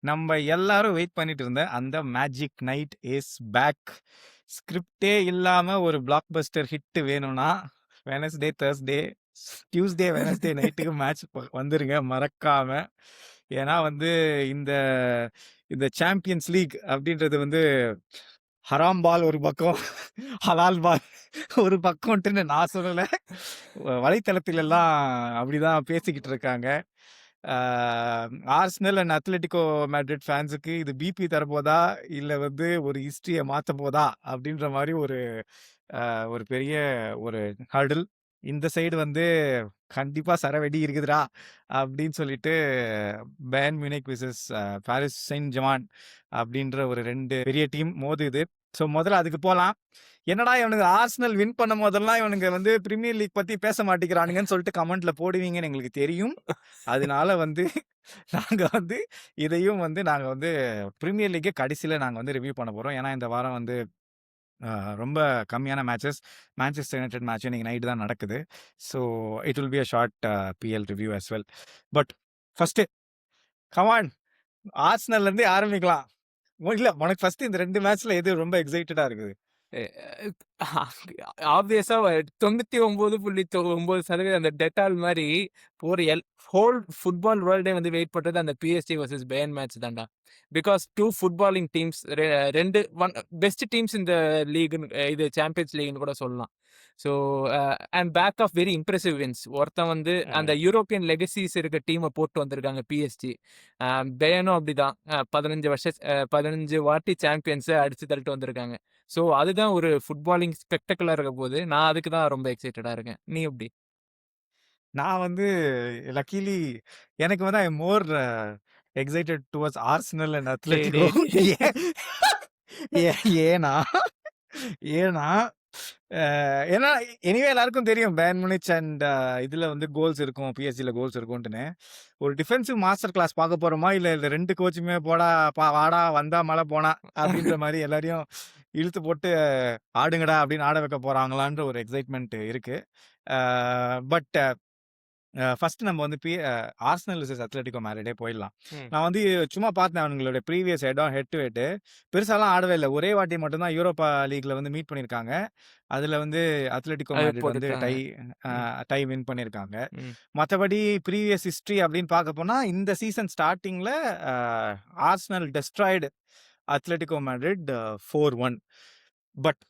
நம்ம எல்லாரும் வெயிட் பண்ணிட்டு இருந்த அந்த மேஜிக் நைட் இஸ் பேக். ஸ்கிரிப்டே இல்லாம ஒரு பிளாக் பஸ்டர் ஹிட் வேணும்னா வெனஸ்டே, தேர்ஸ்டே, டியூஸ்டே, வெனஸ்டே நைட்டுக்கு மேட்ச் வந்துருங்க மறக்காம. ஏன்னா வந்து இந்த இந்த சாம்பியன்ஸ் லீக் அப்படின்றது வந்து ஹராம் பால் ஒரு பக்கம், ஹலால் பால் ஒரு பக்கம்ட்டுன்னு நான் சொல்லல. வலைத்தளத்தில எல்லாம் அப்படிதான் பேசிக்கிட்டு இருக்காங்க. ஆர்சனல் அண்ட் அத்லெட்டிகோ மேட்ரிட் ஃபேன்ஸுக்கு இது பிபி தரப்போதா? இல்ல வந்து ஒரு ஹிஸ்டரிய மாத்தப் போதா? அப்படின்ற மாரி ஒரு பெரிய ஒரு ஹர்டில். இந்த சைடு வந்து கண்டிப்பா சரவெடி இருக்குதுடா! அப்படின்னு சொல்லிட்டு Bayern Munich versus Paris Saint Germain அப்படின்ற ஒரு 2 பெரிய டீம் மோதுது. ஸோ முதல்ல அதுக்கு போலாம். என்னடா இவனுங்க ஆர்சனல் வின் பண்ணும்போதெல்லாம் இவனுங்க வந்து பிரீமியர் லீக் பத்தி பேச மாட்டேங்கிறானுங்கன்னு சொல்லிட்டு கமெண்ட்ல போடுவீங்கன்னு எங்களுக்கு தெரியும். அதனால வந்து நாங்க வந்து இதையும் வந்து நாங்க வந்து பிரீமியர் லீக்கே கடைசியில நாங்க வந்து ரிவ்யூ பண்ண போறோம். ஏன்னா இந்த வாரம் வந்து ரொம்ப கம்மியான மேட்சஸ். மான்செஸ்டர் யுனைட்டட் மேட்ச் இன்னைக்கு நைட் தான் நடக்குது. So it will be a short PL review as well. But first come on ஆர்சனல்ல இருந்தே ஆரம்பிக்கலாம். இல்ல உனக்கு ஃபர்ஸ்ட் இந்த 2 மேட்ச்ல எது ரொம்ப எக்ஸைட்டடா இருக்குது? ஆப்வியஸா 99.9% அந்த டெட்டால் மாரி ஒரு ஹோல் ஃபுட்பால் வேர்ல்டே வந்து வெயிட் பண்றது அந்த பிஎஸ்ஜி வர்சஸ் பயர்ன் மேட்ச் தான்டா. Because 2 footballing teams 2 best teams இந்த லீக்னு இது சாம்பியன்ஸ் லீக்னு கூட சொல்லலாம். So and back of very impressive wins. ஒருத்தன் வந்து அந்த யூரோப்பியன் லெகசிஸ் இருக்க டீமை போட்டு வந்திருக்காங்க பிஎஸ்ஜி. பயனும் அப்படிதான். 15 வாட்டி சாம்பியன்ஸை அடிச்சு தள்ளிட்டு வந்திருக்காங்க. ஸோ அதுதான் ஒரு ஃபுட்பாலிங் ஸ்பெக்டகுலா இருக்க போது. நான் அதுக்கு தான் ரொம்ப எக்ஸைட்டடா இருக்கேன். நீ எப்படி? நான் வந்து லக்கிலி எனக்கு வந்து I am more excited towards Arsenal and டேய் அத்லெட்டிகோ. டேய் டேய். ஏன் ஏன்னா ஏன்னா ஏன்னா எனிவே எல்லாருக்கும் தெரியும் பயர்ன் முனிச் அண்ட் இதுல வந்து கோல்ஸ் இருக்கும், பிஎஸ்ஜில கோல்ஸ் இருக்கும்ட்டுன்னு. ஒரு டிஃபென்சிவ் மாஸ்டர் கிளாஸ் பார்க்க போறோமா? இல்ல இந்த 2 கோச்சுமே போடா வாடா வந்தா மழை போனா அப்படின்ற மாரி எல்லாரையும் இழுத்து போட்டு ஆடுங்கடா அப்படின்னு ஆட வைக்க போறாங்களான்ற ஒரு எக்ஸைட்மெண்ட் இருக்கு. பட் ஃபர்ஸ்ட் நம்ம வந்து ஆர்சனல் விசஸ் அத்லெட்டிகோ மேட்ரிடே போயிடலாம். ம். நான் வந்து சும்மா பார்த்தேன் அவங்களோட ப்ரீவியஸ் ஹெட் டு ஹெட் பெருசாலாம் ஆடவே இல்ல. ஒரே வாட்டி மட்டும் தான் யூரோப்பா லீக்ல வந்து மீட் பண்ணியிருக்காங்க. அதுல வந்து அத்லெட்டிகோ அது மேட்ரிட் வந்து போட்டுருக்காங்க. ம். டை வின் பண்ணியிருக்காங்க. ம். மத்தபடி ப்ரீவியஸ் ஹிஸ்டரி அப்படின்னு பார்க்க போனா இந்த சீசன் ஸ்டார்ட்டிங்ல Arsenal destroyed Atletico Madrid 4-1. But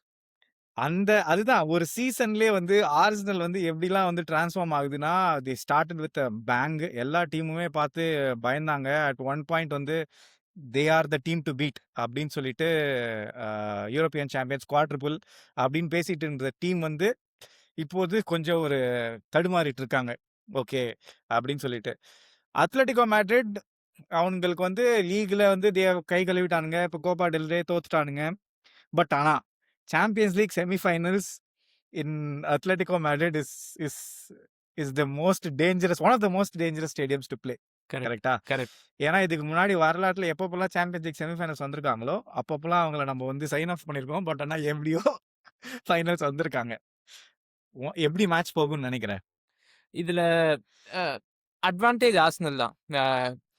அதுதான் ஒரு சீசன்லயே வந்து ஆர்சனல் வந்து எப்படிலாம் வந்து டிரான்ஸ்ஃபார்ம் ஆகுதுன்னா, they started with a bang. எல்லா டீமுமே பார்த்து பயந்தாங்க. அட் ஒன் பாயிண்ட் வந்து they are the team to beat அப்படின்னு சொல்லிட்டு யூரோப்பியன் சாம்பியன்ஸ் குவாட்ரிபிள் அப்படின்னு பேசிட்டு இருந்த டீம் வந்து இப்போது கொஞ்சம் ஒரு தடுமாறிட்டு இருக்காங்க. ஓகே அப்படின்னு சொல்லிட்டு. அத்லெட்டிகோ மேட்ரிட் அவங்களுக்கு வந்து லீக்ல வந்து கை கழுவிட்டானுங்க. இப்போ கோப்பா டெல் ரே தோத்துட்டானுங்க. பட் ஆனா Champions League semifinals in Atletico Madrid is is the most dangerous one of the most dangerous stadiums to play. Correct. கரெக்ட்டா? கரெக்ட். ஏன்னா இதுக்கு முன்னாடி வரலாற்றுல எப்பப்பலாம் சாம்பியன்ஸ் லீக் செமிஃபைனல்ஸ் வந்திருக்காங்களோ, அப்பப்பலாம் அவங்கள நம்ம வந்து சைன் ஆஃப் பண்ணியிருக்கோம். பட் ஆனா எப்படியோ ஃபைனல்ஸ் வந்திருக்காங்க. எப்படி மேட்ச் போகும்னு நெனைக்கிற? இதுல அ அட்வான்டேஜ் ஆர்சனல் தான்.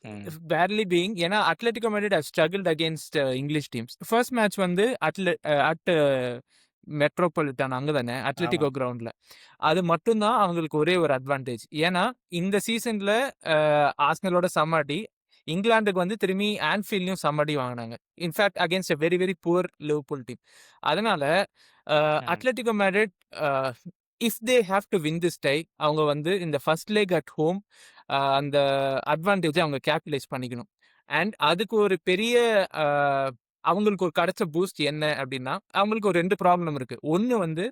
ம். பேர்லி பீயிங் ஏன்னா Atlético Madrid have struggled against English teams. First match வந்து அட் மெட்ரோபாலிட்டன் அங்க தானே ஆமா. அட்லெட்டிகோ கிரவுண்ட்ல. அது மட்டும் தான் அவங்களுக்கு ஒரே ஒரு அட்வான்டேஜ். ஏன்னா இந்த சீசன்ல ஆர்சனலோட செம அடி. இங்கிலாந்துக்கு வந்து திரும்பி ஆன்ஃபீல்ட்லயும் செம அடி வாங்குனாங்க. In fact against a very very poor Liverpool team. அதனால ம். Atletico Madrid if they have to win this tie அவங்க வந்து இந்த ஃபர்ஸ்ட் லெக் அட் ஹோம் அந்த அட்வான்டேஜ அவங்க கேபிட்டலைஸ் பண்ணிக்கணும். அண்ட் அதுக்கு ஒரு பெரிய அ அவங்களுக்கு ஒரு கிடைச்ச பூஸ்ட் என்ன அப்டின்னா, அவங்களுக்கு ஒரு 2 ப்ராப்ளம் இருக்கு. ஒண்ணு வந்து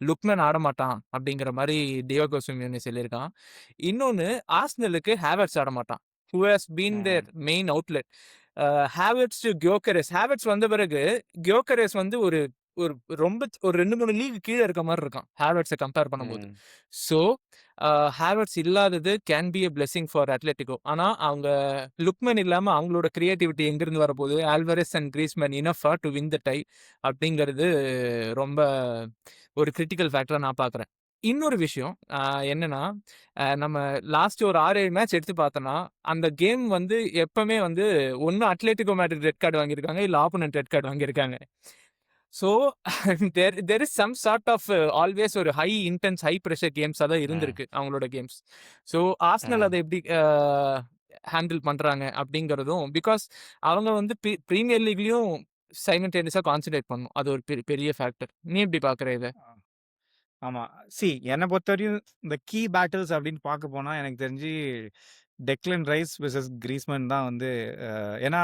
லுக்மன் ஆடமாட்டான் அப்டிங்கிற மாரி டியோகோ சிமியோனி சொல்லியிருக்கான். இன்னொன்னு ஆர்சனலுக்கு ஹேவர்ட்ஸ் ஆடமாட்டான். Who has been hmm. Their main outlet. Havertz to Gyökeres. Havertz வந்த பிறகு கியோகரெஸ் வந்து ஒரு ஒரு ரொம்ப ஒரு 2, 3 லீக் கீழ இருக்க மாரி இருக்கான். ஹேவர்ட்ஸ கம்பேர் பண்ணும்போது. ம். ஸோ ஹேவர்ட்ஸ் இல்லாதது can be a blessing for Atletico. ஆனா அவங்க லுக்மன் இல்லாம அவங்களோட கிரியேட்டிவிட்டி எங்கிருந்து வரப்போகுது? ஆல்வரஸ் அண்ட் கிரீஸ்மேன் இனஃப்பா டு வின் த டை அப்படிங்கிறது ரொம்ப ஒரு கிரிட்டிக்கல் ஃபேக்டரா நான் பார்க்குறேன். இன்னொரு விஷயம் என்னன்னா, நம்ம லாஸ்ட் ஒரு 6, 7 மேட்ச் எடுத்து பார்த்தோம்னா, அந்த கேம் வந்து எப்பவுமே வந்து ஒண்ணு அட்லெட்டிகோ மேட்ரிட் ரெட் கார்ட் வாங்கியிருக்காங்க, இல்ல ஆப்போனன்ட் ரெட் கார்ட் வாங்கியிருக்காங்க. So there is some sort of always ஒரு ஹை இன்டென்ஸ், ஹை பிரஷர் கேம்ஸா தான் ம். இருந்திருக்கு அவங்களோட கேம்ஸ். ஸோ ஆர்சனல் ம். அத எப்படி ஹேண்டில் பண்றாங்க அப்படிங்கிறதும், பிகாஸ் அவங்க வந்து பிரீமியர் லீக்லயும் சைமல்டேனியஸா கான்சன்ட்ரேட் பண்ணணும். அது ஒரு பெரிய ஃபேக்டர். நீ எப்படி பார்க்குற இத? ஆமா. என்ன பொறுத்தவரையும் இந்த கீ பேட்டில்ஸ் அப்படின்னு பார்க்க போனா, எனக்கு தெரிஞ்சு டெக்லன் ரைஸ் வெர்சஸ் கிரீஸ்மன் தான் வந்து ஏன்னா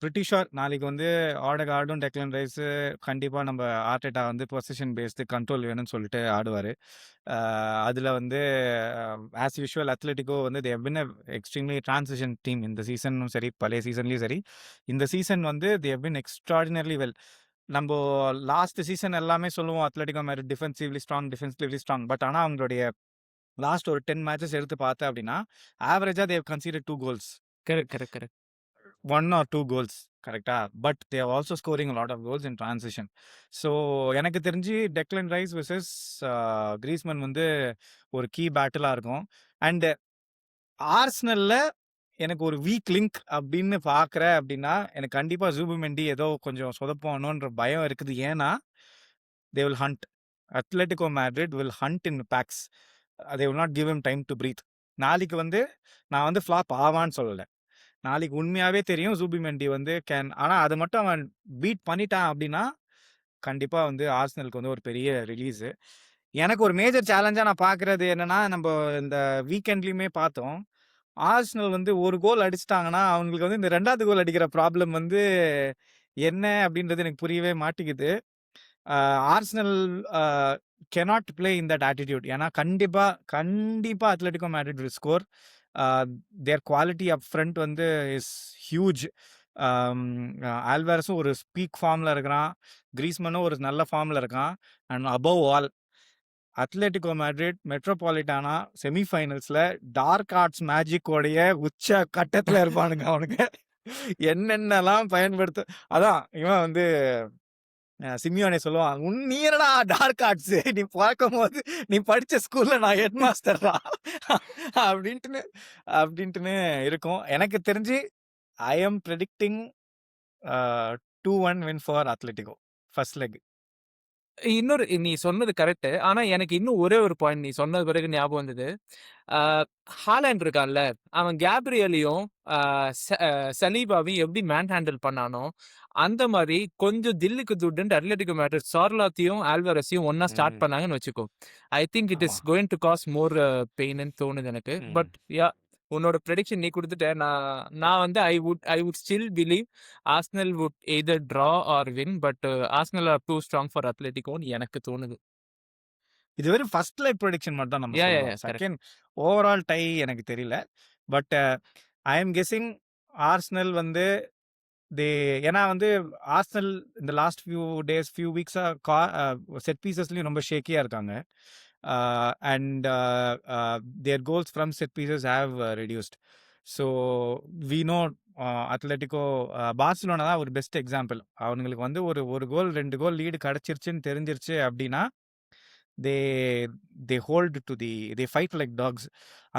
பிரிட்டி ஷூர் நாளைக்கு வந்து ஆடகார்டும் டெக்லன் ரைஸ் கண்டிப்பா நம்ம ஆர்டெட்டா வந்து பொசிஷன் பேஸ்டு கண்ட்ரோல் வேணும்னு சொல்லிட்டு ஆடுவாரு. அதுல வந்து ஆஸ் யூஷுவல் அத்லெட்டிகோ வந்து they have been a extremely transition team இந்த சீசனும் சரி, பழைய சீசன்லயும் சரி. இந்த சீசன் வந்து they have been extraordinarily well. நம்ம லாஸ்ட் சீசன் எல்லாமே சொல்லுவோம் அத்லெட்டிகோ மாதிரி டிஃபென்சிவ்லி ஸ்ட்ராங். பட் ஆனா அவங்களுடைய லாஸ்ட் ஒரு 10 மேட்சஸ் எடுத்து பார்த்தேன் அப்படின்னா, ஆவரேஜா they conceded 2 goals. Correct, correct, correct. 1 or 2 goals கரெக்ட்டா? But they are also scoring a lot of goals in transition. So எனக்கு தெரிஞ்சு டெக்லன் ரைஸ் வெர்சஸ் கிரீஸ்மன் வந்து ஒரு கீ பேட்டிலா இருக்கும். அண்ட் ஆர்சனல்ல எனக்கு ஒரு வீக் லிங்க் அப்படின்னு பார்க்குறேன் அப்படின்னா, எனக்கு கண்டிப்பா ஜூபிமெண்டி ஏதோ கொஞ்சம் சொதப்புவானோன்ற பயம் இருக்குது. ஏன்னா, they will hunt. Atletico Madrid will hunt in packs. They will not give him time to breathe. நாளைக்கு வந்து நான் வந்து ஃப்ளாப் ஆவான்னு சொல்லல. நாளைக்கு உண்மையாவே தெரியும் ஜூபிமெண்டி வந்து ஆனா அது மட்டும் அவன் பீட் பண்ணிட்டான் அப்படின்னா, கண்டிப்பா வந்து ஆர்சனலுக்கு வந்து ஒரு பெரிய ரிலீஸு. எனக்கு ஒரு மேஜர் சேலஞ்சா நான் பார்க்குறது என்னன்னா, நம்ப இந்த வீக்கெண்ட்லயுமே பார்த்தோம். ஆர்சனல் வந்து ஒரு கோல் அடிச்சுட்டாங்கன்னா, அவங்களுக்கு வந்து இந்த 2வது கோல் அடிக்கிற ப்ராப்ளம் வந்து என்ன அப்படின்றது எனக்கு புரியவே மாட்டேங்குது. Arsenal uh cannot play in that attitude. ஏன்னா கண்டிப்பா Atletico Madrid will score. Uh their quality up front வந்து இஸ் ஹியூஜ். அம் ஆல்வாரஸும் ஒரு பீக் ஃபார்ம்ல இருக்கிறான். கிரீஸ்மனும் ஒரு நல்ல ஃபார்ம்ல இருக்கான். And above all Atletico Madrid Metropolitano செமிஃபைனல்ஸ்ல டார்க் ஆர்ட்ஸ் மேஜிக் உடைய உச்ச கட்டத்துல இருப்பானுங்க அவனுங்க. என்னென்னலாம் அதான் இவன் வந்து சிமியோனே சொல்லுவான், நீ என்னடா டார்க் ஆர்ட்ஸ், நீ பார்க்கும்போது நீ படிச்ச ஸ்கூல்ல நான் ஹெட் மாஸ்டர்டா அப்படின்ட்டுன்னு அப்படின்ட்டுன்னு இருக்கும். எனக்கு தெரிஞ்சு I am predicting 2-1 win for Atletico first leg. இன்னொரு நீ சொன்னது கரெக்ட்டு. ஆனா எனக்கு இன்னும் ஒரே ஒரு பாயிண்ட் நீ சொன்னது பிறகு ஞாபகம் வந்தது. ஆ ஹாலாண்ட் இருக்கான்ல, அவன் கேப்ரியலையும், ஆ ச சலீபாவையும் எப்படி மேன் ஹேண்டில் பண்ணானோ, அந்த மாரி கொஞ்சம் தில்லுக்கு துட்டுன்ட்டு அட்லெட்டிகோ மேட்ரிட் சார்லாத்தையும், ஆல்வாரெஸையும் ஒண்ணா ஸ்டார்ட் ம். பண்ணாங்கன்னு வச்சுக்கோ. ஐ திங்க் இட் ஆமா. Is going to cause more பெயின்னு தோணுது எனக்கு. ம். பட் உன்னோட ப்ரெடிக்ஷன் நீ குடுத்துட்ட. நான் நான் வந்து I would still believe Arsenal would either draw or win. But Arsenal are too strong for அத்லெட்டிகோன்னு எனக்கு தோணுது. இது வெறும் ஃபர்ஸ்ட் லெக் ப்ரெடிக்ஷன் மட்டும் தான் நம்ம சொல்றோம். கரெக்ட். செகண்ட் ஓவரால் டை எனக்கு தெரியல. But I am guessing Arsenal வந்து தே ஏன்னா வந்து ஆர்சனல் இந்த லாஸ்ட் ஃபியூ வீக்ஸா செட் பீசஸ்லயும் ரொம்ப ஷேக்கியா இருக்காங்க. And their goals from set pieces have reduced. So we know Atletico Barcelona தான் ஒரு பெஸ்ட் எக்ஸாம்பிள். அவங்களுக்கு வந்து ஒரு கோல் 2 கோல் லீடு கிடைச்சிருச்சுன்னு தெரிஞ்சிருச்சு அப்படின்னா, they they hold to the fight like dogs.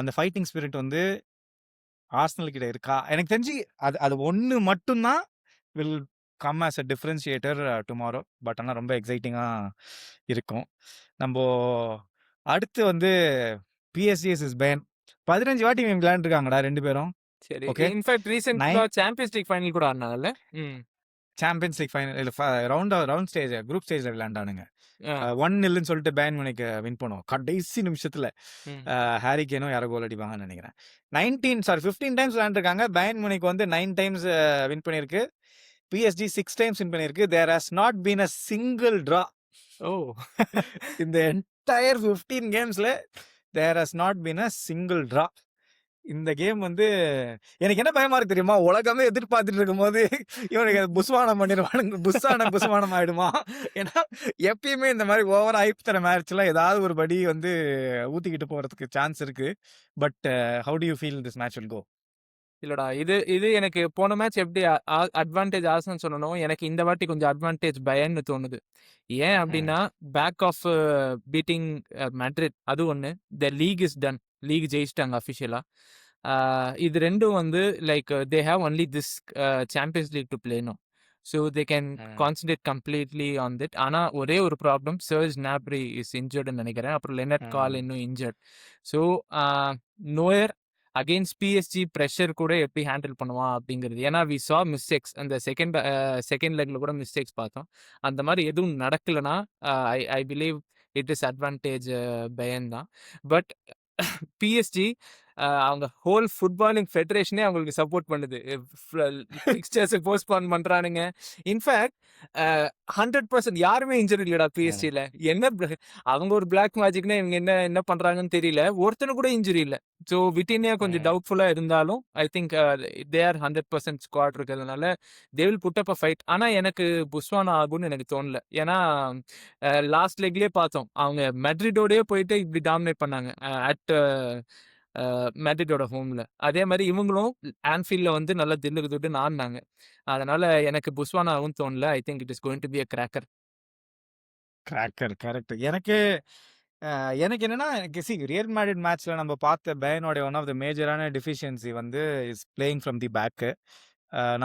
அந்த ஃபைட்டிங் ஸ்பிரிட் வந்து ஆர்சனல் கிட்ட இருக்கா? எனக்கு தெரிஞ்சு அது அது ஒண்ணு மட்டும் தான் will come as a differentiator tomorrow. But ஆனா ரொம்ப எக்ஸைட்டிங்கா இருக்கும். நம்போ அடுத்து வந்து பிஎஸ்ஜி வெர்சஸ் பெயர்ன். 15 வாட்டி இவங்க விளையாண்டுருக்காங்கடா 2 பேரும். சரி. ஓகே. இன்ஃபாக்ட் ரீசென்ட்டா 9 சாம்பியன்ஸ் லீக் ஃபைனல் கூட ஆடுனாங்கல்ல? ம். சாம்பியன்ஸ் லீக் ஃபைனல் இல்ல ரவுண்ட் ஸ்டேஜ் குரூப் ஸ்டேஜ்ல விளையாண்டானுங்க. ஆ. 1-0ன்னு சொல்லிட்டு பெயர்ன் மியூனிக் வின் பண்ணுவோம். கடைசி நிமிஷத்துல ம். ஹாரி கேனும் யாரோ கோல் அடிப்பாங்கன்னு நினைக்கிறேன். 15 டைம்ஸ் விளையாண்டுருக்காங்க. பெயர்ன் மியூனிக் வந்து 9 டைம்ஸ் வின் பண்ணியிருக்கு. பிஎஸ்ஜி 6 டைம்ஸ் வின் பண்ணியிருக்கு. There has not been a single draw. Oh! இந்த என்டையர் 15 கேம்ஸ்ல there has not been a single draw. இந்த கேம் வந்து எனக்கு என்ன பயமா இருக்கு தெரியுமா? உலகமே எதிர்பார்த்துட்டு இருக்கும்போது இவனுக்கு புஸ்வானம் பண்ணிருவானுங்க. புஸ்வானம் ஆயிடுமா? ஏன்னா எப்பயுமே இந்த மாதிரி ஓவர் ஹைப் தர மேட்ச்லாம் ஏதாவது ஒரு படி வந்து ஊத்திக்கிட்டு போறதுக்கு சான்ஸ் இருக்கு. But how do you feel this match will go? இல்லடா. இது இது எனக்கு போன மேட்ச் எப்படி அட்வான்டேஜ் ஆர்சனல் சொன்னனோ, எனக்கு இந்த வாட்டி கொஞ்சம் அட்வான்டேஜ் பயன்னு தோணுது. ஏன் ம். அப்டின்னா, பேக் ஆஃப் பீட்டிங் மேட்ரிட் அது ஒண்ணு. The league is done. League ஜெயிச்சுட்டாங்க அஃபிஷியலா. இது 2ம் வந்து like they have only this Champions League to play now. So they can hmm. Concentrate completely on that. ஆனா ஒரே ஒரு ப்ராப்ளம் சர்ஜ் ஞாப்ரி இஸ் இன்ஜர்டுன்னு நெனைக்கிறேன். அப்புறம் லெனர்ட் கால் ம். இன்னும் injured. So Neuer against PSG pressure கூட எப்படி ஹேண்டில் பண்ணுவான் அப்படிங்கிறது. ஏன்னா வி சா மிஸ்டேக்ஸ் அந்த செகண்ட் லெக்ல கூட மிஸ்டேக்ஸ் பார்த்தோம். அந்த மாதிரி எதுவும் நடக்கலனா I I believe it is advantage Bayern தான். பட் பிஎஸ்ஜி அவங்க ஹோல் ஃபுட்பாலிங் ஃபெடரேஷனே அவங்களுக்கு சப்போர்ட் பண்ணுது. ஃபிக்ஸ்சர்ஸ் போஸ்ட்போன் பண்றானுங்க. இன்ஃபேக்ட் 100% யாருமே இன்ஜுரி இல்லடா ம். பிஎஸ்ஜில. என்ன அவங்க ஒரு பிளாக் மேஜிக்னா இவங்க என்ன என்ன பண்றாங்கன்னு தெரியல. ஒருத்தனு கூட இன்ஜுரி இல்ல. ஸோ விட்டினியா கொஞ்சம் ம். டவுட்ஃபுல்லா இருந்தாலும் I think they are 100% squad இருக்கிறதுனால they will put up a fight. ஆனா எனக்கு புஸ்வானா ஆகும்னு எனக்கு தோணல. ஏன்னா லாஸ்ட் லெக்லயே பார்த்தோம். அவங்க மெட்ரிடோடயே போயிட்டு இப்படி டாமினேட் பண்ணாங்க. அட் மேட்ரிடோட ஹோம்ல. அதே மாரி இவங்களும் ஆன்ஃபீல்ட்ல வந்து நல்லா தில்லுக்கு துட்டுன்னு ஆடுனாங்க. அதனால எனக்கு புஸ்வானா ஆகும்னு தோணல. I think it is going to be a cracker. Cracker correct. எனக்கு என்னன்னா, ரியல் மேட்ரிட் மேட்ச்ல நம்ம பார்த்த பேயனோட ஒன் ஆஃப் த மேஜரான டெஃபிஷியன்சி வந்து is playing from the back.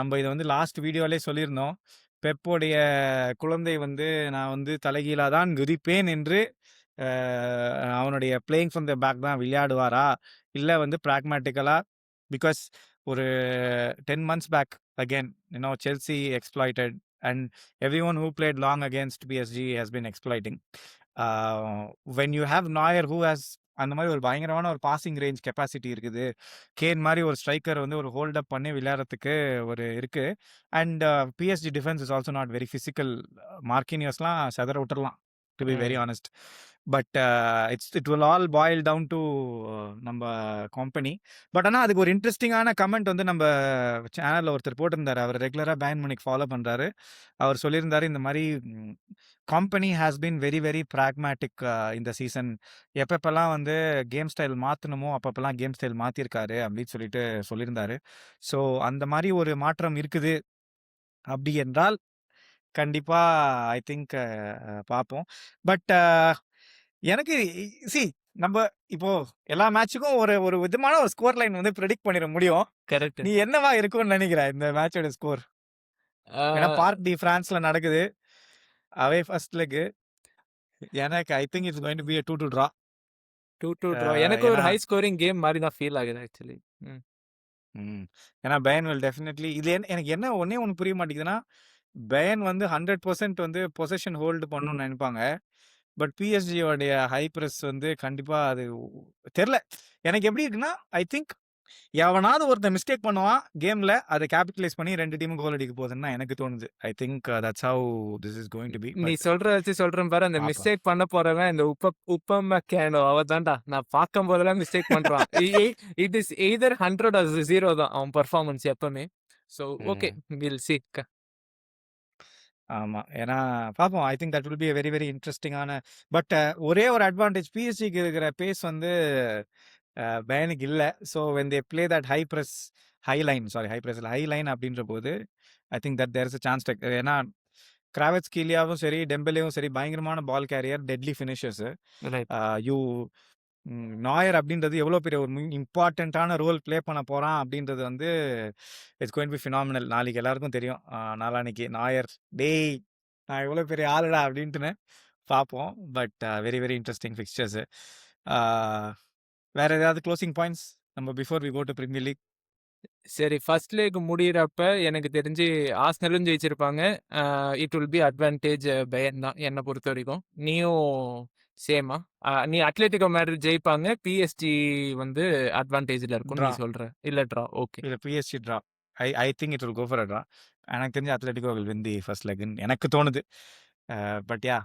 நம்ம இத வந்து லாஸ்ட் வீடியோலயே சொல்லியிருந்தோம். பெப்போடைய குழந்தை வந்து நான் வந்து தலைகீழா தான் குதிப்பேன் என்று அ அவனுடைய பிளேயிங் ஃப்ரம் த பேக் தான் விளையாடுவாரா? இல்ல வந்து பிராக்மேட்டிக்கலா பிகாஸ் ஒரு 10 months back again, Chelsea exploited and everyone who played long against PSG has been exploiting. When you have Neuer who has அந்த மாதிரி ஒரு பயங்கரமான ஒரு பாசிங் ரேஞ்ச் கெப்பாசிட்டி இருக்குது. கேன் மாதிரி ஒரு ஸ்ட்ரைக்கர் வந்து ஒரு ஹோல்ட் அப் பண்ணி விளையாடுறதுக்கு ஒரு இருக்கு. And PSG defence is also not very physical. மார்க்கினியஸ்லாம் செதற விட்டுறலாம் to be very hmm. Honest. But it will all boil down to நம்ம கம்பெனி. பட் ஆனால் அதுக்கு ஒரு இன்ட்ரெஸ்டிங்கான கமெண்ட் வந்து நம்ம சேனலில் ஒருத்தர் போட்டிருந்தாரு. அவர் ரெகுலராக பேன் மணிக்கு ஃபாலோ பண்ணுறாரு. அவர் சொல்லியிருந்தாரு இந்த மாதிரி company has been very very pragmatic இந்த சீசன். எப்பப்பெல்லாம் வந்து கேம் ஸ்டைல் மாற்றணுமோ அப்பப்பெல்லாம் கேம் ஸ்டைல் மாற்றிருக்காரு அப்படின்னு சொல்லிட்டு சொல்லியிருந்தாரு. ஸோ அந்த மாதிரி ஒரு மாற்றம் இருக்குது அப்படி என்றால் கண்டிப்பா ஐ திங்க் பார்ப்போம். பட் எனக்கு சி நம்ம இப்போ எல்லா மேட்சுக்கும் ஒரு ஒரு விதமான ஒரு ஸ்கோர் லைன் வந்து ப்ரெடிக்ட் பண்ணிட முடியும். கரெக்ட். நீ என்னவா இருக்கும்னு நினைக்கிற இந்த மேட்சோட ஸ்கோர்? ஏன்னா பார்க் டி பிரான்ஸ்ல நடக்குது. Away first leg. எனக்கு I think it's going to be a 2-2 draw. 2-2 draw. எனக்கு ஒரு ஏன்னா ஹை ஸ்கோரிங் கேம் மாரி தான் ஃபீல் ஆகுது ஆக்சுவலி. ம். ம். ஏன்னா பெயர்ன் வில் டெஃபினெட்லி இது எனக்கு என்ன ஒண்ணே ஒண்ணு புரிய மாட்டேங்குதுன்னா, பெயர்ன் வந்து 100% வந்து பொசஷன் ஹோல்டு பண்ணணும்னு நினைப்பாங்க. பட் பிஎஸ்ஜி உடைய ஹை பிரஸ் வந்து கண்டிப்பா அது தெரியல. எனக்கு எப்படி இருக்குன்னா, ஐ திங்க் எவனாவது ஒருத்தன் மிஸ்டேக் பண்ணுவான் கேம்ல. அத கேபிட்டலைஸ் பண்ணி 2 டீமும் கோல் அடிக்க போகுதுன்னு தான் எனக்கு தோணுது. I think that's how this is going to be. நீ பட் சொல்றத வச்சு சொல்றேன் பாரு, அந்த பார்க்கலாம். மிஸ்டேக் பண்ண போறவன் இந்த உப்பமேகேனோ அவன் தான்டா. நான் பார்க்கும்போதெல்லாம் மிஸ்டேக் பண்றான். இட் இஸ் எய்தர் 100 ஆர் 0 தான் அவன் பெர்ஃபார்மன்ஸ் எப்பவுமே. So okay, hmm. Will see. ஆமா. ஏன்னா பார்ப்போம். I think that will be a very very இன்ட்ரஸ்டிங்கான பட் ஒரே ஒரு அட்வான்டேஜ் பிஎஸ்ஜிக்கு இருக்கிற பேஸ் வந்து பயனுக்கு இல்ல. So when they play that high press high line sorry high press high line அப்படின்ற போது I think that there is a chance ஏன்னா கிராவெட்ஸ் கீலியாவும் சரி, டெம்பெலேவும் சரி பயங்கரமான ball carrier, deadly finishers. Right. You Neuer அப்படின்றது எவ்வளோ பெரிய ஒரு இம்பார்ட்டண்ட்டான ரோல் ப்ளே பண்ண போகிறான் அப்படின்றது வந்து இட்ஸ் கோயிங் பி ஃபினாமினல். நாளைக்கு எல்லாருக்கும் தெரியும். நாளான்னைக்கு நாயர் டேய் நான் எவ்வளோ பெரிய ஆளுடா அப்படின்ட்டுன்னு பார்ப்போம். But very very interesting fixtures. வேறு ஏதாவது க்ளோசிங் பாயிண்ட்ஸ் நம்ம before we go to Premier League? சரி, ஃபர்ஸ்ட் லெக் முடியிறப்ப எனக்கு தெரிஞ்சு ஆர்சனலும் ஜெயிச்சிருப்பாங்க. It will be advantage Bayern தான் என்ன பொறுத்தவரைக்கும். நீயும் சேமா? நீ அட்லெட்டிகோ மேட்ரிட் ஜெயிப்பாங்க. பிஎஸ்ஜி வந்து அட்வான்டேஜ்ல இருக்கும்னு ட்ரா நீ சொல்ற. இல்ல ட்ரா. ஓகே. இல்லை PSG draw. I think it will go for a draw. எனக்கு தெரிஞ்ச Atletico will win the first லெக்னு எனக்கு தோணுது. But yeah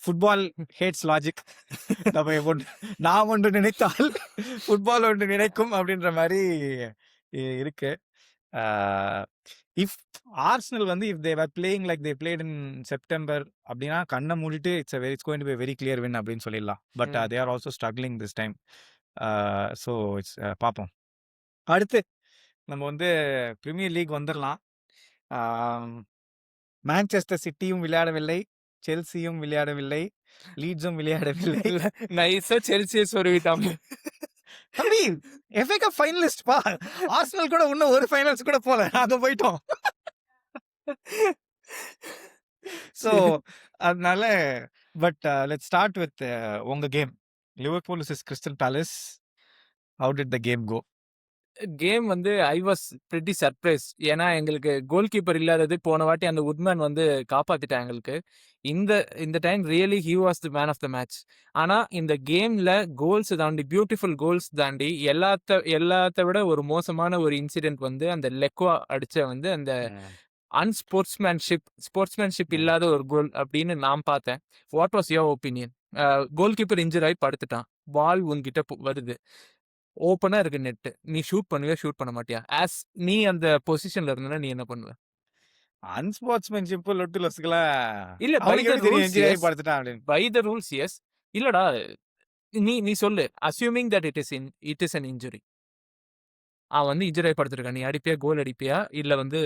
football hates logic. நம்ம நான் ஒன்று நினைத்தால் ஃபுட்பால் ஒன்று நினைக்கும் அப்படின்ற மாதிரி இருக்கு. இஃப் ஆர்சனல் வந்து if they were playing like they played in September அப்படின்னா கண்ணை மூடிட்டு it's going to be very clear win அப்படின்னு சொல்லிடலாம். பட் ம். They are also struggling this time. So it's பார்ப்போம். அடுத்து நம்ம வந்து பிரீமியர் லீக் வந்துரலாம். ஆம், மான்செஸ்டர் சிட்டியும் விளையாடவில்லை, செல்சியும் விளையாடவில்லை, லீட்ஸும் விளையாடவில்லை. இல்ல நைஸா செல்சிய சொருவிட்டாங்க. தம்பி எஃப்ஏ கப் ஃபைனலிஸ்ட் பா. ஆர்சனல் கூட இன்னும் ஒரு ஃபைனல்ஸ் கூட போல. நாங்க போயிட்டோம். ஸோ அதனால பட் லெட்ஸ் ஸ்டார்ட் வித் உங்க கேம். Liverpool versus Crystal Palace. How did the game go? Game வந்து ஐ வாஸ் பிரிட்டி சர்ப்ரைஸ். ஏன்னா எங்களுக்கு கோல் கீப்பர் இல்லாதது போன வாட்டி அந்த உட்மேன் வந்து காப்பாத்திட்டான் எங்களுக்கு. இந்த இந்த time really he was the man of the match. ஆனா இந்த கேம்ல கோல்ஸ் தாண்டி பியூட்டிஃபுல் கோல்ஸ் தாண்டி எல்லாத்த விட ஒரு மோசமான ஒரு இன்சிடென்ட் வந்து அந்த லெக்வா அடிச்ச வந்து அந்த ஸ்போர்ட்ஸ்மேன்ஷிப் இல்லாத ஒரு கோல் அப்படின்னு நான் பார்த்தேன். What was your opinion? Goal keeper injury ஆகி படுத்துட்டான். பால் உன்கிட்ட வருது. ஓப்பனா இருக்கு நெட்டு. நீ ஷூட் பண்ணுவியா? ஷூட் பண்ண மாட்டியா? நீ அந்த பொசிஷன்ல இருந்தனா நீ என்ன பண்ணுவ? அன்ஸ்போர்ட்ஸ்மேன்ஷிப் லொட்டு லொசுக்கெல்லாம் இல்ல பை அவனுக்கு த எப்படி தெரியும் ரூல்ஸ் என்ஜினியர் எஸ். படுத்துட்டான் அப்படின்னு. By the rules yes. இல்லடா நீ நீ சொல்லு. Assuming that it is an injury. அவன் வந்து இன்ஜுரி ஆகி படுத்திருக்கான். நீ அடிப்பியா? கோல் அடிப்பியா? இல்ல வந்து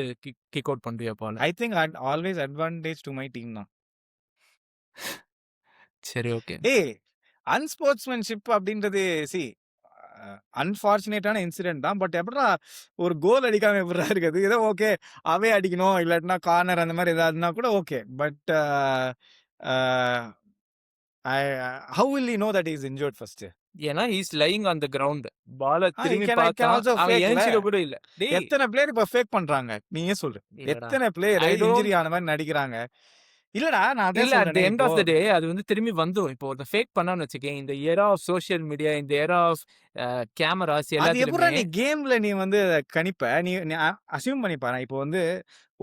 கிக் அவுட் பண்றியா பால? I think always advantage to my team தான். சரி ஓகே. ஏய் அன்ஸ்போர்ட்ஸ்மேன்ஷிப் அப்படின்றது சி அன்பார்ச்சுனேட்டான இன்சிடென்ட் தான். பட் எப்படா ஒரு கோல் அடிக்காம எப்படா இருக்குது? ஏதோ ஓகே அவே அடிக்கணும் இல்லாட்டினா கார்னர் அந்த மாதிரி ஏதாவதுனா கூட okay. But how will you know that is injured first? ஏன்னா he is lying on the ground. பால ஐ திரும்பி கேன் பார்த்தான். ஆல்சோ அவன் ஃபேக்ல. எந்திரிக்க கூட இல்ல. டேய் எத்தனை பிளேயர் இப்ப ஃபேக் பண்றாங்க நீயே சொல்லு. இல்லடா. எத்தனை பிளேயர் ஐ டோன்ட் இன்ஜுரி ஆன மாதிரி நடிக்கிறாங்க. இல்லடா நான் அதான் இல்ல அட் தி சொல்றேனே எண்ட் இப்போ. ஆஃப் த டே அது வந்து திரும்பி வந்துரும். இப்போ ஒருத்தன் ஃபேக் பண்ணான்னு வச்சுக்கயேன், இந்த எரா ஆஃப் சோசியல் மீடியா, இந்த எரா ஆஃப் கேமராஸ் அது எப்படிடா எல்லாத்துலயுமே நீ கேம்ல நீ வந்து கணிப்ப? நீ நீ அஸ்யூம் பண்ணி பாரேன். இப்போ வந்து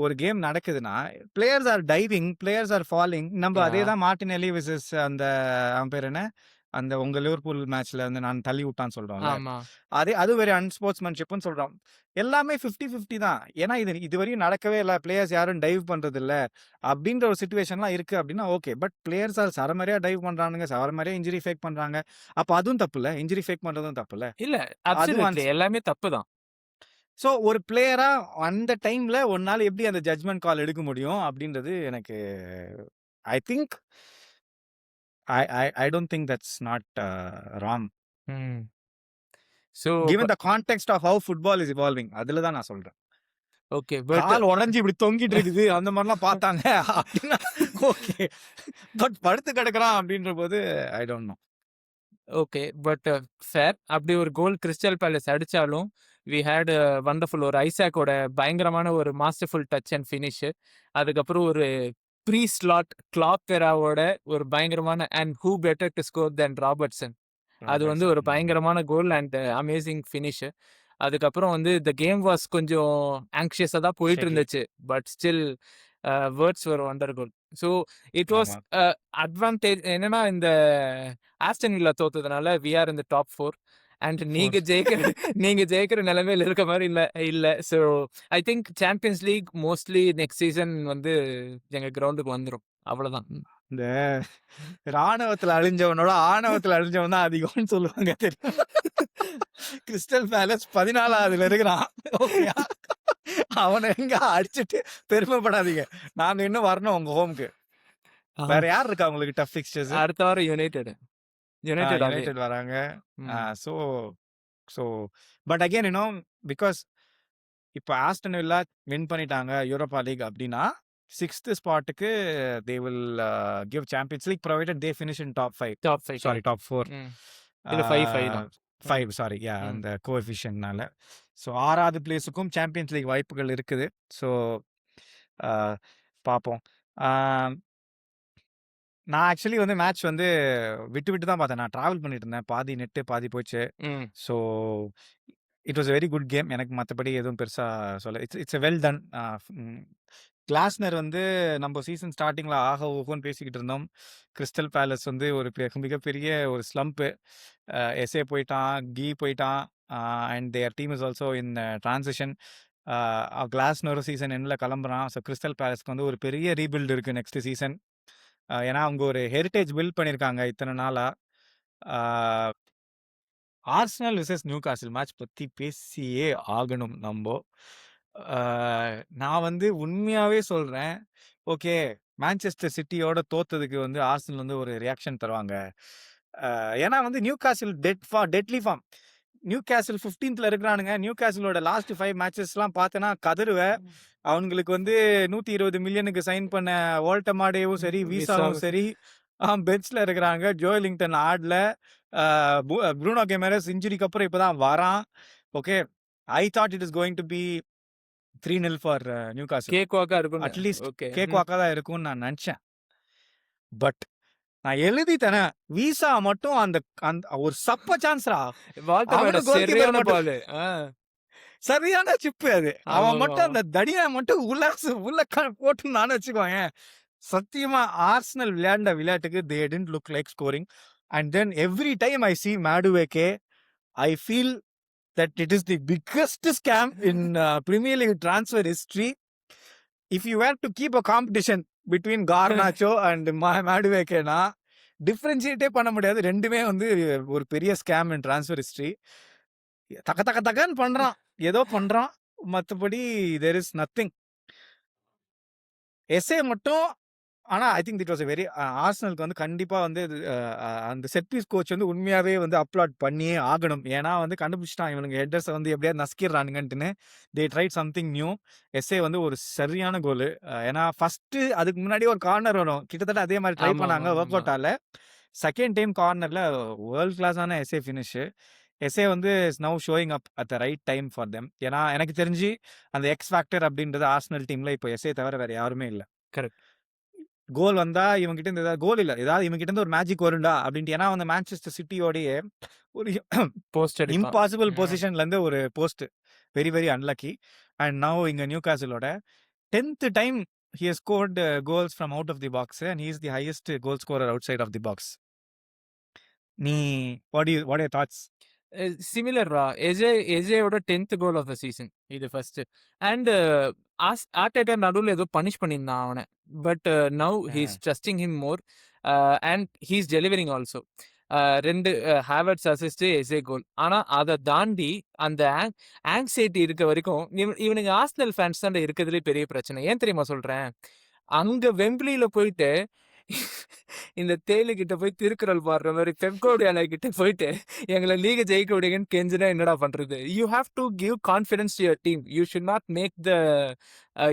ஒரு கேம் நடக்குதுன்னா, players R diving, players are falling. நம்ம அதே யா தான் மார்டினெல்லி விசஸ் அந்த அவன் பேர் என்ன? அந்த உங்க லிவர்பூல் மேட்ச்ல வந்து நான் தள்ளி விட்டான்னு சொல்றோம்ல. ஆமா. அது வெரி அன்ஸ்போர்ட்ஸ்மேன்ஷிப்னு சொல்றோம். எல்லாமே 50-50 தான். ஏன்னா இதுவரையும் நடக்கவே இல்ல. பிளேயர்ஸ் யாரும் டைவ் பண்றது இல்ல. அப்படின்ற ஒரு சிச்சுவேஷன்லாம் இருக்கு அப்படின்னா ஓகே. பட் பிளேயர்ஸ் சரமாரியா டைவ் பண்றானுங்க. சரமாரியா இன்ஜுரி ஃபேக் பண்றாங்க. அப்ப அதுவும் தப்புல்ல. இன்ஜுரி ஃபேக் பண்றதும் தப்புல்ல. இல்ல அதுவும் அப்சல்யூட்லி எல்லாமே தப்பு தான். ஸோ ஒரு பிளேயரா அந்த டைம்ல உன்னால எப்படி அந்த ஜட்ஜ்மென்ட் கால் எடுக்க முடியும் அப்படின்றது எனக்கு I think I don't think that's not wrong. Hmm. So given the context of how football is evolving. அதுல தான் நான் சொல்றேன். ஓகே. பட் கால் உடைஞ்சு இப்படி தொங்கிட்டு இருக்குது அந்த மாதிரிலாம் பார்த்தாங்க அப்படின்னா ஓகே. பட் படுத்து கிடக்குறான் அப்படின்ற போது I don't know. Okay. But fair. அப்படி ஒரு கோல் கிறிஸ்டல் பேலஸ் அடிச்சாலும், வி ஹேட் வண்டர்ஃபுல் ஒரு ஐசாக்கோட பயங்கரமான ஒரு மாஸ்டர்ஃபுல் டச் அண்ட் ஃபினிஷ். அதுக்கப்புறம் ஒரு ப்ரீ ஸ்லாட் கிளாக் எராவோட ஒரு பயங்கரமான and who better to score then Robertson. அது வந்து ஒரு பயங்கரமான கோல் அண்ட் அமேசிங் ஃபினிஷ். அதுக்கப்புறம் வந்து த கேம் வாஸ் கொஞ்சம் ஆங்ஷியஸா தான் போயிட்டு ஷேக்கி. இருந்துச்சு. But still words were wonderful. So it was ஆமா. அட்வான்டேஜ் என்னன்னா இந்த ஆஸ்டன் வில்லா தோத்ததுனால we are in the top 4 and நீங்க ஜெயிக்கிற நிலைமையில இருக்க மாதிரி இல்ல. So I think Champions League mostly next season வந்து எங்க கிரவுண்டுக்கு வந்துரும். அவ்வளவுதான். இந்த ராணுவத்துல அழிஞ்சவனோட ஆணவத்துல அழிஞ்சவன் தான் அதிகம்னு சொல்லுவாங்க தெரியும். கிறிஸ்டல் பேலஸ் 14வதுல இருக்கிறான். ஓகேயா? அவனை எங்க அடிச்சுட்டு பெருமைப்படாதீங்க. நாங்க இன்னும் வரணும் உங்க ஹோம்க்கு. வேற யார் இருக்கா உங்களுக்கு டஃப் ஃபிக்ஸ்சர்ஸ்? அடுத்த வாரம் யுனைடெட் யுனைடெட் அவே. யுனைடெட் வராங்க. ம். So so but again you know because இப்ப ஆஸ்டன் வில்லா வின் பண்ணிட்டாங்க யூரோப்பா லீக் அப்படின்னா 6th ஸ்பாட்டுக்கு they will give Champions League provided they finish in top 5. Top 5 sorry top 4. ம். இல்ல 5 தான். 5 சாரி யா ம். அந்த கோஎஃபிஷியன்ட்னால. ஸோ 6வது பிளேஸுக்கும் சாம்பியன்ஸ் லீக் வாய்ப்புகள் இருக்குது. ஸோ பார்ப்போம். நான் ஆக்சுவலி வந்து மேட்ச் வந்து விட்டு விட்டு தான் பார்த்தேன். நான் டிராவல் பண்ணிட்டு இருந்தேன். பாதி நெட்டு பாதி போச்சு. ம். So it was a very good game. எனக்கு மற்றபடி எதுவும் பெருசா சொல்ல இட்ஸ் a வெல் டன். கிளாஸ்னர் வந்து நம்ம சீசன் ஸ்டார்டிங்ல ஆக ஓஹோன்னு பேசிக்கிட்டு இருந்தோம். கிறிஸ்டல் பேலஸ் வந்து ஒரு மிகப்பெரிய ஒரு ஸ்லம்ப்பு. எஸ்ஏ போயிட்டான், கீ போயிட்டான். And their team is also in transition. Glasner season எண்ட்ல கிளம்புறான். ஸோ கிறிஸ்டல் பேலஸ்க்கு வந்து ஒரு பெரிய ரீபில்ட் இருக்கு நெக்ஸ்ட் சீசன். ஏன்னா அவங்க ஒரு ஹெரிட்டேஜ் பில்ட் பண்ணியிருக்காங்க இத்தனை நாளா. ஆர்சனல் விசஸ் நியூகாசில் மேட்ச் பத்தி பேசியே ஆகணும் நம்போ. அ நான் வந்து உண்மையாவே சொல்றேன். ஓகே, மான்செஸ்டர் சிட்டியோட தோத்ததுக்கு வந்து ஆர்சனல் வந்து ஒரு ரியாக்ஷன் தருவாங்க. ஏன்னா வந்து Newcastle deadly form. Newcastle 15th இருக்கிறானுங்க. நியூகாசிலோட லாஸ்ட் 5 மேட்சஸ்லாம் பார்த்தேன்னா கதறுவ. அவனுங்களுக்கு வந்து 120 மில்லியனுக்கு சைன் பண்ண வோல்டமாடேவும் சரி, வீசாவும் சரி, பெஞ்ச்ல இருக்கிறாங்க. ஜோயலிங்டன் ஆடல. ப்ரூனோ கெமரஸ் இன்ஜுரிக்கு அப்புறம் இப்பதான் வரான். Okay, I thought it is going to be 3-0 for Newcastle. Cake வாக்கா இருக்கும்னு. At least okay. கேக் வாக்கா தான் இருக்கும்னு நான் நினைச்சேன். பட் நான் எழுதி தரேன். வீசா மட்டும் அந்த அந்த ஒரு சப்ப சான்ஸ்ரா. வால்டமோட அவனு கோல் கீப்பர் சரியான மட்டும் பாலு. சரியான சிப்பு அது. அவன் மட்டும் ஆமாமா. அந்த தடியா மட்டும் உள்ள போட்டுருந்தான்னு வச்சுக்கோயேன். சத்தியமா ஆர்சனல் விளையாண்ட விளையாட்டுக்கு they didn't look like scoring. And then every time I see Madueke, I feel that it is the biggest scam in Premier League transfer history. If you were to keep a competition between Garnacho and Madueke னா டிஃபரன்ஷியேட்டே பண்ண முடியாது. 2மே வந்து ஒரு பெரிய scam இன் transfer history. தக தக தகன்னு பண்றான். ஏதோ பண்றான். மத்தபடி தேர் இஸ் நத்திங். எஸ்ஏ மட்டும் ஆனா I think it was very ஆர்சனலுக்கு வந்து கண்டிப்பா வந்து அந்த செட் பீஸ் கோச் வந்து உண்மையாவே வந்து அப்லாட் பண்ணியே ஆகணும். ஏன்னா வந்து கண்டுபிடிச்சிட்டான் இவனுங்க ஹெட்டர்ஸை வந்து எப்படியாவது நஸ்கிடுறானுங்கன்ட்டுன்னு. They tried something new. Eze வந்து ஒரு சரியான கோல். ஏன்னா ஃபர்ஸ்ட் அதுக்கு முன்னாடி ஒரு கார்னர் வரும். கிட்டத்தட்ட அதே மாதிரி ட்ரை பண்ணாங்க. ஒர்க் ஆமாமாமா. அவுட் ஆகல. செகண்ட் டைம் கார்னர்ல வேர்ல்ட் கிளாஸான எஸ்ஏ ஃபினிஷ். எஸ்ஏ வந்து is now showing up at the right time for them. ஏன்னா எனக்கு தெரிஞ்சு அந்த எக்ஸ் ஃபேக்டர் அப்படின்றது ஆர்சனல் டீம்ல இப்போ எஸ்ஏ தவிர வேற யாருமே இல்ல. கரெக்ட். கோல் வந்தா இவங்க கிட்ட இருந்து ஏதாவது கோல் இல்ல. ஏதாவது இவங்க கிட்ட இருந்து ஒரு மேஜிக் வரும்டா அப்படின்ட்டு. ஏன்னா வந்து மான்செஸ்டர் சிட்டியோடயே ஒரு போஸ்ட் அடிப்பான். இம்பாசிபிள் ம். பொசிஷன்ல இருந்து ஒரு post. Very very unlucky. And now இங்க நியூகாசிலோட 10th time he has scored goals from out of the box and he is the highest goal scorer outside of the box. நீ what are your thoughts? சிமிலர்ரா. எஜேயோட 10th goal of the season. இது first. And Arteta நடுவுல ஏதோ punish பண்ணியிருந்தான் அவன. But now he is trusting him more. And he is delivering also. 2 Havertz assist, Eze goal. ஆனா அத தாண்டி அந்த ஆங்ஸைட்டி இருக்க வரைக்கும் இவனுங்க ஆர்சனல் ஃபேன்ஸ் தான்டா இருக்கிறதுலயே பெரிய பிரச்சனை. ஏன் தெரியுமா சொல்றேன்? அங்க வெம்பிலில போயிட்டு இந்த தேளு கிட்ட போய் திருக்குறள் பாடுற மாரி பெப் கார்டியோலா கிட்ட போயிட்டு எங்கள லீக ஜெயிக்க விடுங்கன்னு கெஞ்சினா என்னடா பண்றது? You have to give confidence to your team. You should not make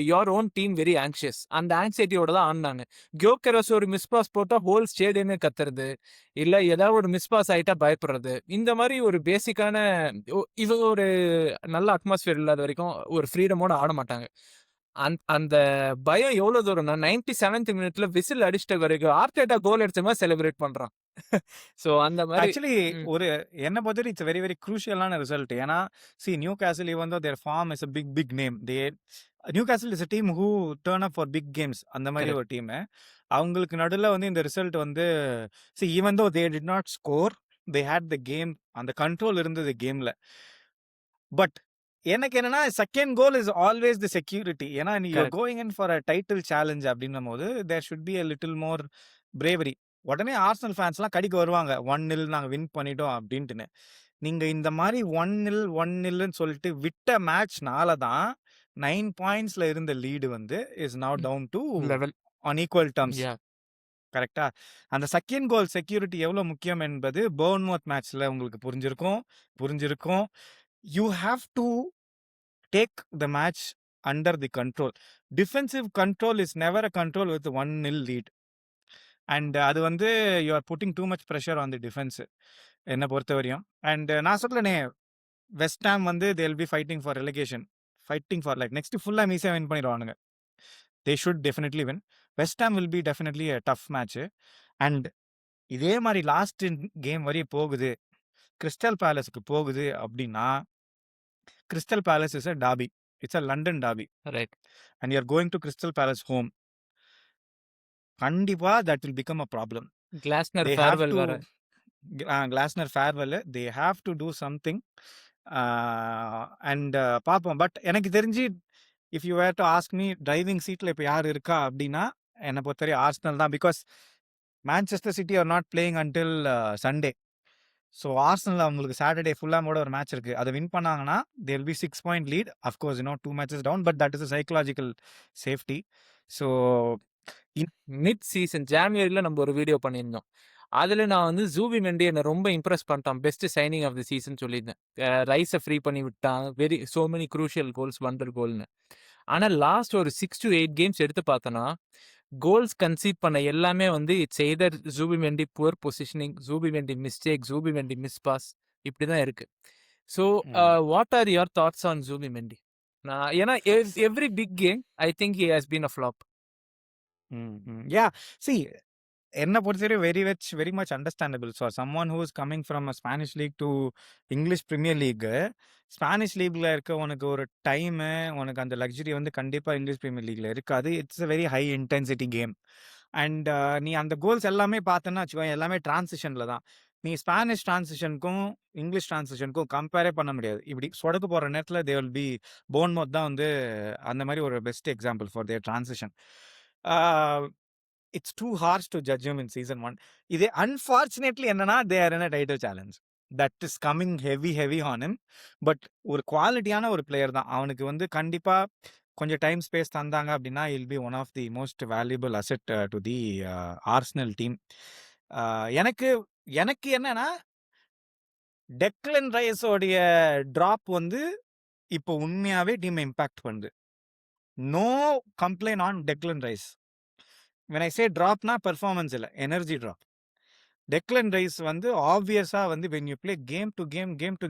your own team very anxious. அந்த ஆங்ஸைட்டியோட தான் ஆடுனாங்க. கியோகெரஸ் ஒரு மிஸ் பாஸ் போட்டா ஹோல் ஸ்டேடியமே கத்துறது. இல்ல ஏதாவது ஒரு மிஸ் பாஸ் ஆயிட்டா பயப்படுறது. இந்த மாரி ஒரு பேசிக்கான இவங்க ஒரு நல்ல அட்மாஸ்பியர் இல்லாத வரைக்கும் ஒரு ஃப்ரீடமோட ஆட மாட்டாங்க. அந்த பயம் எவ்வளோ தூரம்னா 97th மினிட்ல விசில் அடிச்சிட்ட பிறகு ஆர்டெட்டா கோல் அடிச்ச மாரி செலிப்ரேட் பண்றான். சோ அந்த மாரி. ஆக்சுவலி ம். ஒரு என்ன பொறுத்தவரை இட்ஸ் வெரி வெரி க்ரூஷியலான ரிசல்ட். ஏன்னா Newcastle even though their form is a big name. Newcastle is a team who turn up for big games. அந்த மாதிரி கரெக்ட். ஒரு டீம். அவங்களுக்கு நடுவில் வந்து இந்த ரிசல்ட் வந்து even though they did not score, they had the game. அந்த control இருந்தது கேம்ல. பட் எனக்கு என்னன்னா second goal is always the security. ஏன்னா நீ you correct. Going in for a title challenge அப்படின்னும் போது there should be a little more bravery. உடனே ஆர்சனல் ஃபேன்ஸ்லாம் கடிக்க வருவாங்க. 1-0 நாங்க வின் பண்ணிட்டோம் அப்படின்ட்டுன்னு. நீங்க இந்த மாதிரி 1-0 1-0ன்னு சொல்லிட்டு விட்ட மேட்ச்னால தான் 9 பாயிண்ட்ஸ்ல இருந்த லீடு வந்து இஸ் நவ் ம். Down to level. On equal terms. Yeah! கரெக்ட்டா? அந்த செகண்ட் கோல் செக்யூரிட்டி எவ்வளோ முக்கியம் என்பது பவுர்ன்மவுத் மேட்ச்ல உங்களுக்கு புரிஞ்சிருக்கும். You have to take the match under the control. Defensive control is never a control with 1-0 lead. And அது வந்து you are putting too much pressure on the defence என்ன பொறுத்தவரையும். அண்ட் நான் சொல்றேனே, வெஸ்ட் ஹாம் வந்து they will be fighting for relegation. Fighting for like next ஃபுல்லா ஈஸியா win பண்ணிடுவானுங்க. They should definitely win. West Ham will be definitely a tough match. And இதே மாதிரி லாஸ்ட் கேம் வரையும் போகுது, கிறிஸ்டல் பேலஸ்க்கு போகுது அப்படின்னா, Crystal Palace is a derby. It's a London derby. Right. And you are going to Crystal Palace home. கண்டிப்பா that will become a problem. Glasner they have farewell to வேற. Glasner farewell. They have to do something. And பார்ப்போம். But எனக்கு தெரிஞ்சு if you were to ask me driving சீட்ல இப்போ யார் இருக்கா அப்படின்னா, என்னை பொறுத்தவரை ஆர்சனல் தான். Because Manchester City are not playing until Sunday. So Arsenal அவங்களுக்கு சாட்டர்டே ஃபுல்லாமோட ஒரு மேட்ச் இருக்கு. அத வின் பண்ணாங்கன்னா, they will be 6 point lead. Of course 2 matches down. But that is a psychological safety. So mid season ஜான்வரில நம்ம ஒரு video பண்ணியிருந்தோம். அதுல நான் வந்து ஜூபி மெண்டி என்ன ரொம்ப இம்ப்ரெஸ் பண்ணிட்டான். Best signing of the season சொல்லியிருந்தேன். ரைஸ ஃப்ரீ பண்ணி விட்டான். So many crucial goals, wonder கோல்னு. ஆனா லாஸ்ட் ஒரு 6 to 8 கேம்ஸ் எடுத்து பார்த்தோன்னா, கோல்ஸ் கன்சீட் பண்ண எல்லாமே வந்து it's either Zubimendi poor positioning, Zubimendi mistake, Zubimendi miss pass இப்படி தான் இருக்கு. So what are your thoughts on Zubimendi? நான் ஏன்னா every big game I think he has been a flop. Yeah சி என்ன பொறுத்தவரை very much understandable. So someone who is coming from a Spanish league to English Premier league. Spanish லீக்ல இருக்க உனக்கு ஒரு time, உனக்கு அந்த லக்ஸரி வந்து கண்டிப்பா இங்கிலீஷ் பிரீமியர் லீக்ல இருக்காது. It's a very high intensity game. And நீ அந்த கோல்ஸ் எல்லாமே பார்த்தேன்னா வச்சுக்கோங்க, எல்லாமே டிரான்சிஷன்ல தான். நீ ஸ்பானிஷ் டிரான்சிஷனுக்கும் இங்கிலீஷ் டிரான்சிஷனுக்கும் கம்பேரே பண்ண முடியாது. இப்படி சொடக்கு போற நேரத்துல தே வில் பி போர்ன்மவுத் தான் வந்து அந்த மாதிரி ஒரு best example for their transition. It's two harsh to judge him in season 1. இது அன்ஃபார்ச்சுனேட்லி என்னன்னா they are in a title challenge. That is coming heavy on him. But ஒரு குவாலிட்டியான ஒரு பிளேயர் தான். அவனுக்கு வந்து கண்டிப்பா கொஞ்சம் டைம் ஸ்பேஸ் தந்தாங்க அப்படின்னா he'll be one of the most valuable asset to the Arsenal team. எனக்கு எனக்கு என்னன்னா டெக்லன் ரைஸோடைய டிராப் வந்து இப்போ உண்மையாவே டீமை இம்பாக்ட் பண்ணுது. No complaint on Declan Rice. when I say dropனா பெர்ஃபார்மன்ஸ் இல்லை, எனர்ஜி ட்ராப். டெக்லன் ரைஸ் வந்து ஆப்வியஸா வந்து when you play game to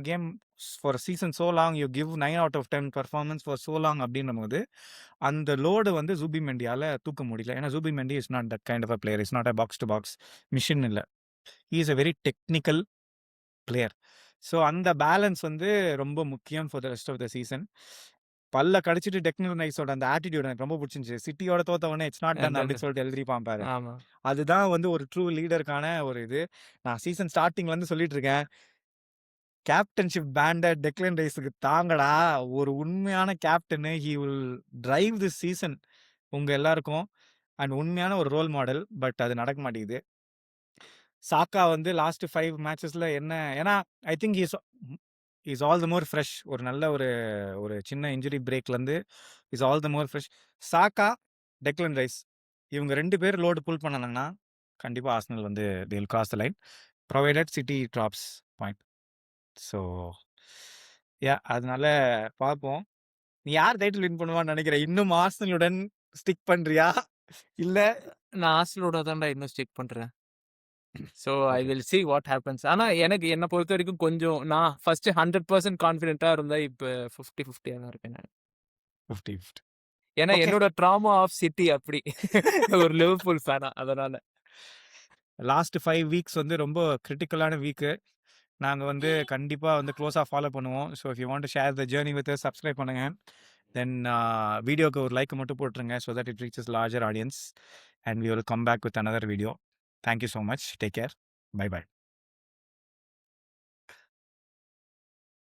game for a season so long, you give 9 out of 10 performance for so long அப்படின்னும் போது அந்த load வந்து ஜூபி மெண்டியால தூக்க முடியல. ஏன்னா Zubimendi is not that kind of a player. Is not a box to box machine இல்லை. He is a very technical player. So அந்த balance வந்து ரொம்ப முக்கியம் for the rest of the season. பல்ல கடிச்சிட்டு டெக்னிக்கல் ரைஸோட அந்த attitude எனக்கு ரொம்ப பிடிச்சிருந்துச்சு. சிட்டியோட தோத்தவொடனே இட்ஸ் நாட் டன் அப்படின்னு சொல்லிட்டு எழுதிப்பான் பாரு. ஆமா. அதுதான் வந்து ஒரு ட்ரூ லீடருக்கான ஒரு இது. நான் சீசன் ஸ்டார்டிங்ல இருந்து சொல்லிட்டு இருக்கேன், கேப்டன்ஷிப் பேண்ட டெக்லன் ரைஸுக்கு தாங்கடா. ஒரு உண்மையான captain, he will drive this season உங்க எல்லாருக்கும். அண்ட் உண்மையான ஒரு ரோல் மாடல். பட் அது நடக்க மாட்டேங்குது. சாக்கா வந்து லாஸ்ட் 5 மேட்சஸ்ல என்ன, ஏன்னா I think is all the more fresh. ஒரு நல்ல ஒரு சின்ன இன்ஜுரி பிரேக்லேருந்து is all the more fresh. Saka, Declan rice இவங்க 2 பேர் லோடு புல் பண்ணாங்கன்னா கண்டிப்பாக ஆர்சனல் வந்து they will cross the line provided city drops point. So அதனால பார்ப்போம். நீ யார் டைட்டில் வின் பண்ணுவான்னு நினைக்கிற? இன்னும் ஆர்சனலுடன் ஸ்டிக் பண்றியா இல்ல? நான் ஆர்சனலோட தான்டா இன்னும் ஸ்டிக் பண்றேன். So I Okay. Will see what happens. ஆனா எனக்கு என்ன பொறுத்த வரைக்கும் கொஞ்சம் நான் ஃபர்ஸ்ட் 100% கான்ஃபிடென்ட்டா இருந்தா இப்ப 50-50 தான் இருக்கேன் நான். 50-50. ஏன்னா ஓகே. என்னோட ட்ராமா ஆஃப் சிட்டி அப்படி. ஒரு லிவர்பூல் ஃபேனா அதனால. லாஸ்ட் 5 வீக்ஸ் வந்து ரொம்ப கிரிட்டிக்கலான வீக்கு. நாங்க வந்து கண்டிப்பா வந்து க்ளோஸா ஃபாலோ பண்ணுவோம். So if you want to share the journey with us, subscribe பண்ணுங்க. தென் வீடியோக்கு ஒரு லைக் மட்டும் போட்டுருங்க so that it reaches larger audience. And we will come back with another video. Thank you so much. Take care. Bye by.